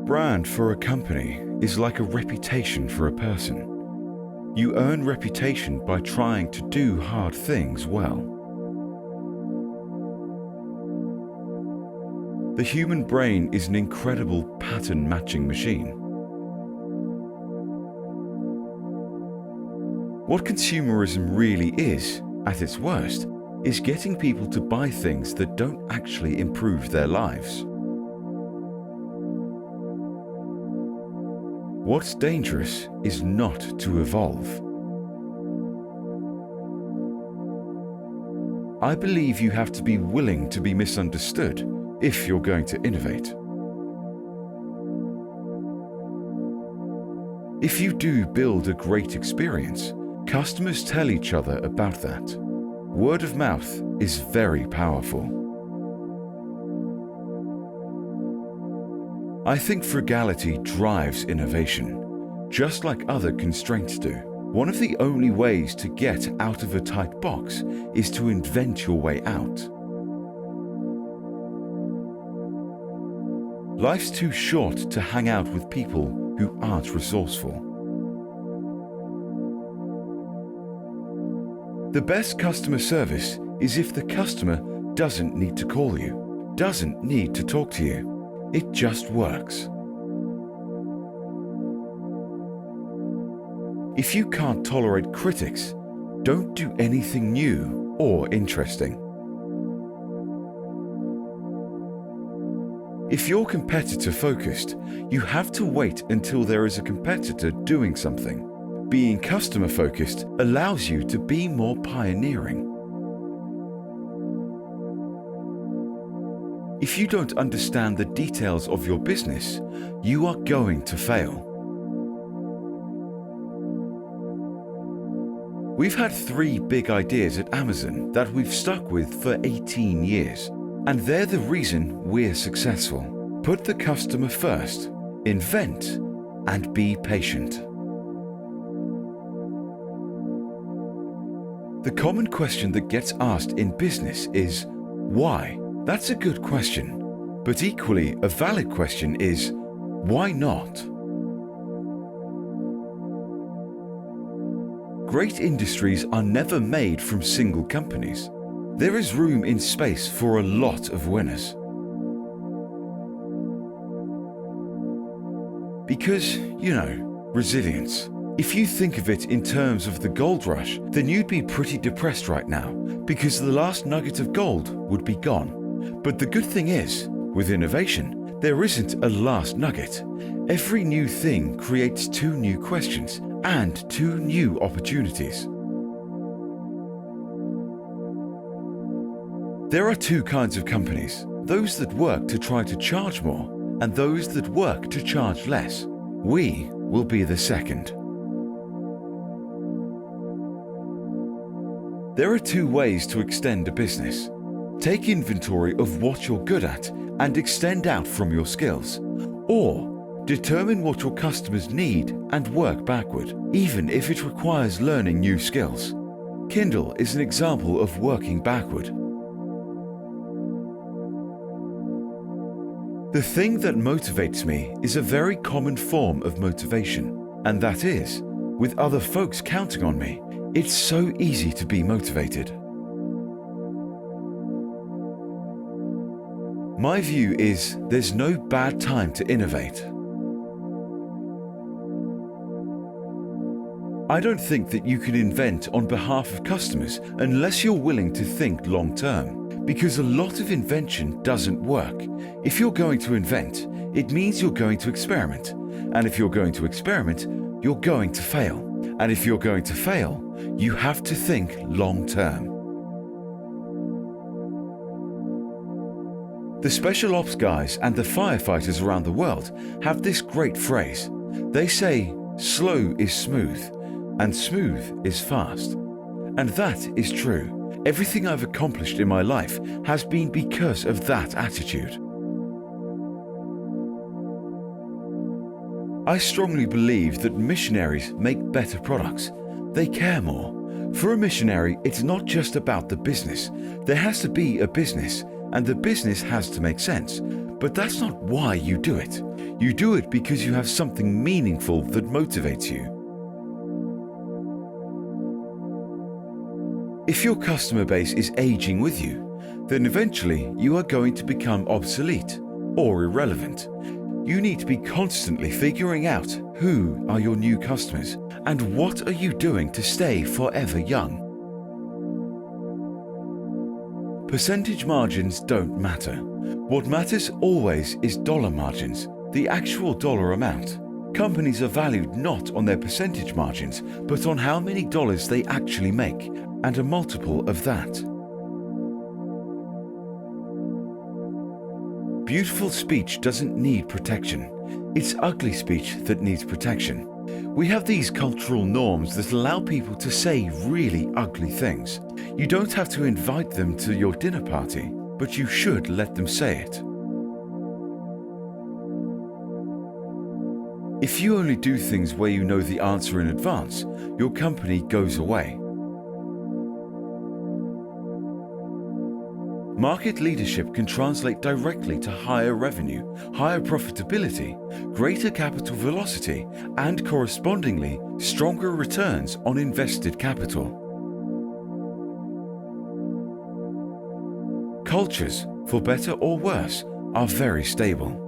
brand for a company is like a reputation for a person. You earn reputation by trying to do hard things well. The human brain is an incredible pattern matching machine. What consumerism really is, at its worst, is getting people to buy things that don't actually improve their lives. What's dangerous is not to evolve. I believe you have to be willing to be misunderstood if you're going to innovate. If you do build a great experience, customers tell each other about that. Word of mouth is very powerful. I think frugality drives innovation, just like other constraints do. One of the only ways to get out of a tight box is to invent your way out. Life's too short to hang out with people who aren't resourceful. The best customer service is if the customer doesn't need to call you, doesn't need to talk to you. It just works. If you can't tolerate critics, don't do anything new or interesting. If you're competitor focused, you have to wait until there is a competitor doing something. Being customer focused allows you to be more pioneering. If you don't understand the details of your business, you are going to fail. We've had 3 big ideas at Amazon that we've stuck with for 18 years, and they're the reason we're successful. Put the customer first, invent, and be patient. The common question that gets asked in business is, why? That's a good question, but equally a valid question is, why not? Great industries are never made from single companies. There is room in space for a lot of winners. Because, resilience. If you think of it in terms of the gold rush, then you'd be pretty depressed right now, because the last nugget of gold would be gone. But the good thing is, with innovation, there isn't a last nugget. Every new thing creates 2 new questions and 2 new opportunities. There are 2 kinds of companies, those that work to try to charge more and those that work to charge less. We will be the second. There are 2 ways to extend a business. Take inventory of what you're good at and extend out from your skills. Or determine what your customers need and work backward, even if it requires learning new skills. Kindle is an example of working backward. The thing that motivates me is a very common form of motivation, and that is, with other folks counting on me, it's so easy to be motivated. My view is there's no bad time to innovate. I don't think that you can invent on behalf of customers unless you're willing to think long term, because a lot of invention doesn't work. If you're going to invent, it means you're going to experiment. And if you're going to experiment, you're going to fail. And if you're going to fail, you have to think long term. The special ops guys and the firefighters around the world have this great phrase. They say, slow is smooth, and smooth is fast. And that is true. Everything I've accomplished in my life has been because of that attitude. I strongly believe that missionaries make better products. They care more. For a missionary, it's not just about the business. There has to be a business, and the business has to make sense. But that's not why you do it. You do it because you have something meaningful that motivates you. If your customer base is aging with you, then eventually you are going to become obsolete or irrelevant. You need to be constantly figuring out who are your new customers and what are you doing to stay forever young. Percentage margins don't matter. What matters always is dollar margins, the actual dollar amount. Companies are valued not on their percentage margins, but on how many dollars they actually make, and a multiple of that. Beautiful speech doesn't need protection. It's ugly speech that needs protection. We have these cultural norms that allow people to say really ugly things. You don't have to invite them to your dinner party, but you should let them say it. If you only do things where you know the answer in advance, your company goes away. Market leadership can translate directly to higher revenue, higher profitability, greater capital velocity, and correspondingly stronger returns on invested capital. Cultures, for better or worse, are very stable.